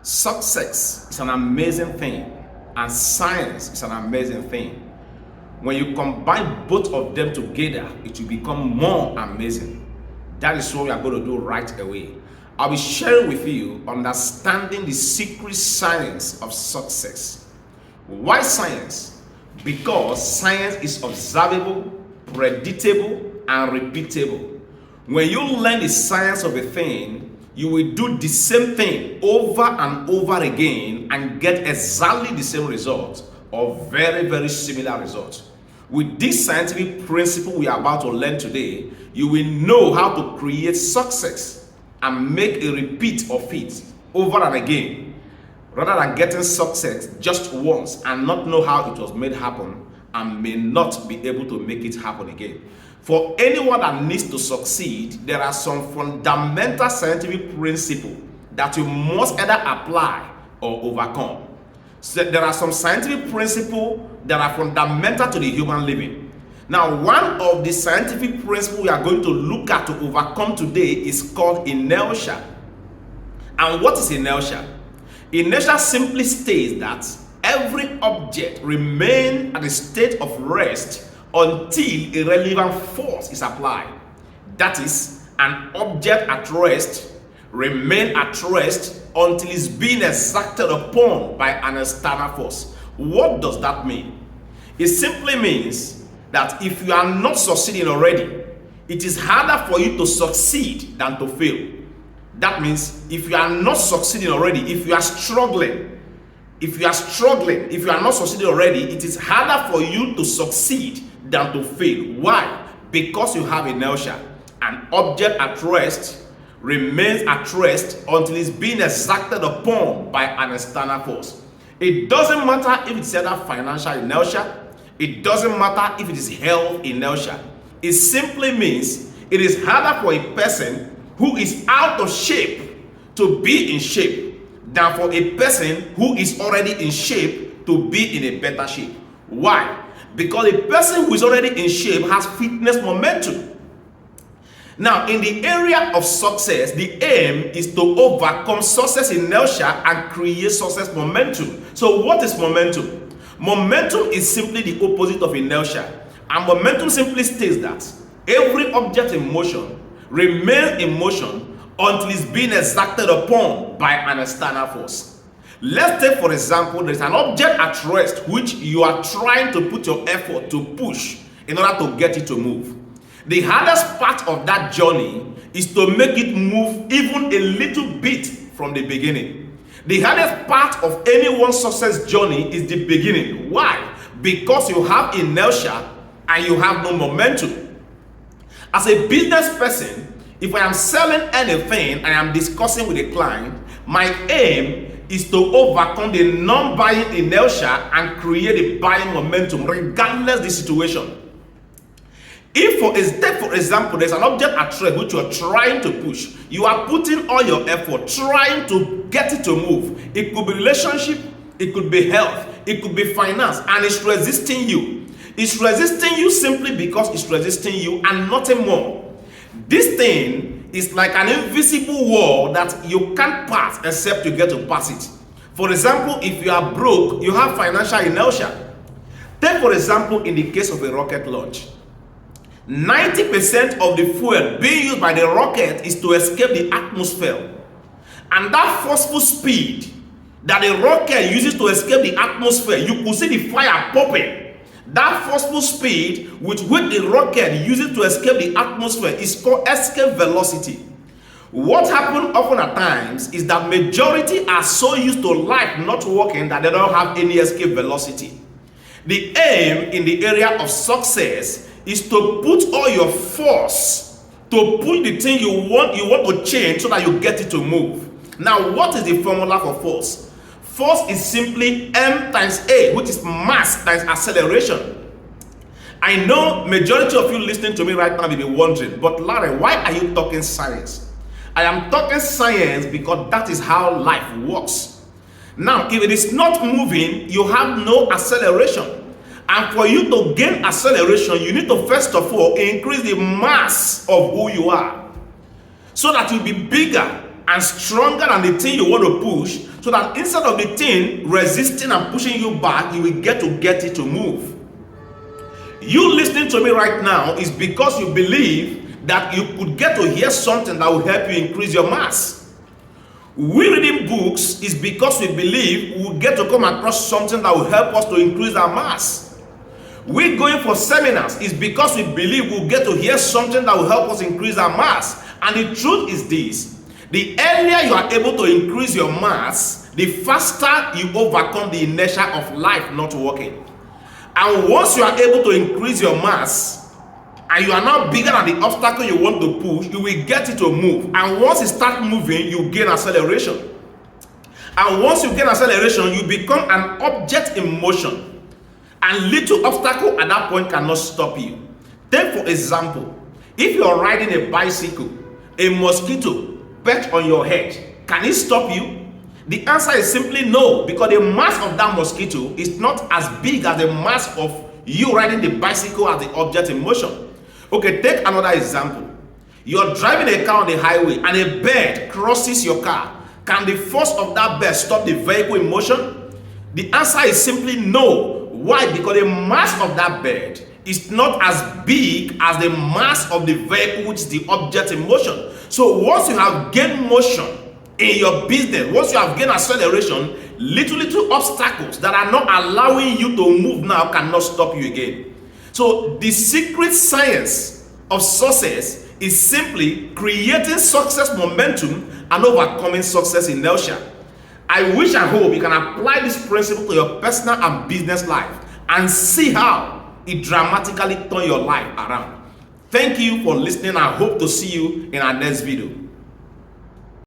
Success is an amazing thing, and science is an amazing thing. When you combine both of them together, it will become more amazing. That is what we are going to do right away. I'll be sharing with you understanding the secret science of success. Why science? Because science is observable, predictable, and repeatable. When you learn the science of a thing, you will do the same thing over and over again and get exactly the same result or very, very similar results. With this scientific principle we are about to learn today, you will know how to create success and make a repeat of it over and again, rather than getting success just once and not know how it was made happen and may not be able to make it happen again. For anyone that needs to succeed, there are some fundamental scientific principles that you must either apply or overcome. So there are some scientific principles that are fundamental to the human living. Now, one of the scientific principles we are going to look at to overcome today is called inertia. And what is inertia? Inertia simply states that every object remains at a state of rest until a relevant force is applied. That is, an object at rest remains at rest until it's being exacted upon by an external force. What does that mean? It simply means that if you are not succeeding already, it is harder for you to succeed than to fail. That means if you are not succeeding already, if you are struggling, if you are not succeeding already, it is harder for you to succeed than to fail. Why? Because you have inertia. An object at rest remains at rest until it's being exacted upon by an external force. It doesn't matter if it's either financial inertia, it doesn't matter if it is health inertia. It simply means it is harder for a person who is out of shape to be in shape than for a person who is already in shape to be in a better shape. Why? Because a person who is already in shape has fitness momentum. Now, in the area of success, the aim is to overcome success inertia and create success momentum. So what is momentum? Momentum is simply the opposite of inertia. And momentum simply states that every object in motion remains in motion until it's being exacted upon by an external force. Let's take, for example, there's an object at rest which you are trying to put your effort to push in order to get it to move. The hardest part of that journey is to make it move even a little bit from the beginning. The hardest part of anyone's success journey is the beginning. Why? Because you have inertia and you have no momentum. As a business person, if I am selling anything and I am discussing with a client, my aim is to overcome the non-buying inertia and create a buying momentum regardless the situation. If for example, there's an object at rest which you are trying to push, you are putting all your effort trying to get it to move. It could be relationship, it could be health, it could be finance, and it's resisting you. It's resisting you simply because it's resisting you and nothing more. This thing is like an invisible wall that you can't pass except you get to pass it. For example, if you are broke, you have financial inertia. Take for example, in the case of a rocket launch, 90% of the fuel being used by the rocket is to escape the atmosphere. And that forceful speed that the rocket uses to escape the atmosphere, you could see the fire popping. That forceful speed with which the rocket uses to escape the atmosphere is called escape velocity. What happens often at times is that majority are so used to life not working that they don't have any escape velocity. The aim in the area of success is to put all your force to pull the thing you want to change so that you get it to move. Now, what is the formula for force? Force is simply m times a, which is mass times acceleration. I know majority of you listening to me right now may be wondering, but Larry, why are you talking science? I am talking science because that is how life works. Now, if it is not moving, you have no acceleration. And for you to gain acceleration, you need to first of all increase the mass of who you are so that you'll be bigger and stronger than the thing you want to push, so that instead of the thing resisting and pushing you back, you will get it to move. You listening to me right now is because you believe that you could get to hear something that will help you increase your mass. We reading books is because we believe we will get to come across something that will help us to increase our mass. We going for seminars is because we believe we'll get to hear something that will help us increase our mass. And the truth is this: the earlier you are able to increase your mass, the faster you overcome the inertia of life not working. And once you are able to increase your mass, and you are now bigger than the obstacle you want to push, you will get it to move. And once it starts moving, you gain acceleration. And once you gain acceleration, you become an object in motion. And little obstacle at that point cannot stop you. Take for example, if you are riding a bicycle, a mosquito perched on your head, can it stop you? The answer is simply no, because the mass of that mosquito is not as big as the mass of you riding the bicycle as the object in motion. Okay, take another example. You're driving a car on the highway and a bird crosses your car. Can the force of that bird stop the vehicle in motion? The answer is simply no. Why? Because the mass of that bird is not as big as the mass of the vehicle, which is the object in motion. So once you have gained motion in your business, once you have gained acceleration, little obstacles that are not allowing you to move now cannot stop you again. So the secret science of success is simply creating success momentum and overcoming success inertia. I wish and hope you can apply this principle to your personal and business life and see how it dramatically turns your life around. Thank you for listening. I hope to see you in our next video.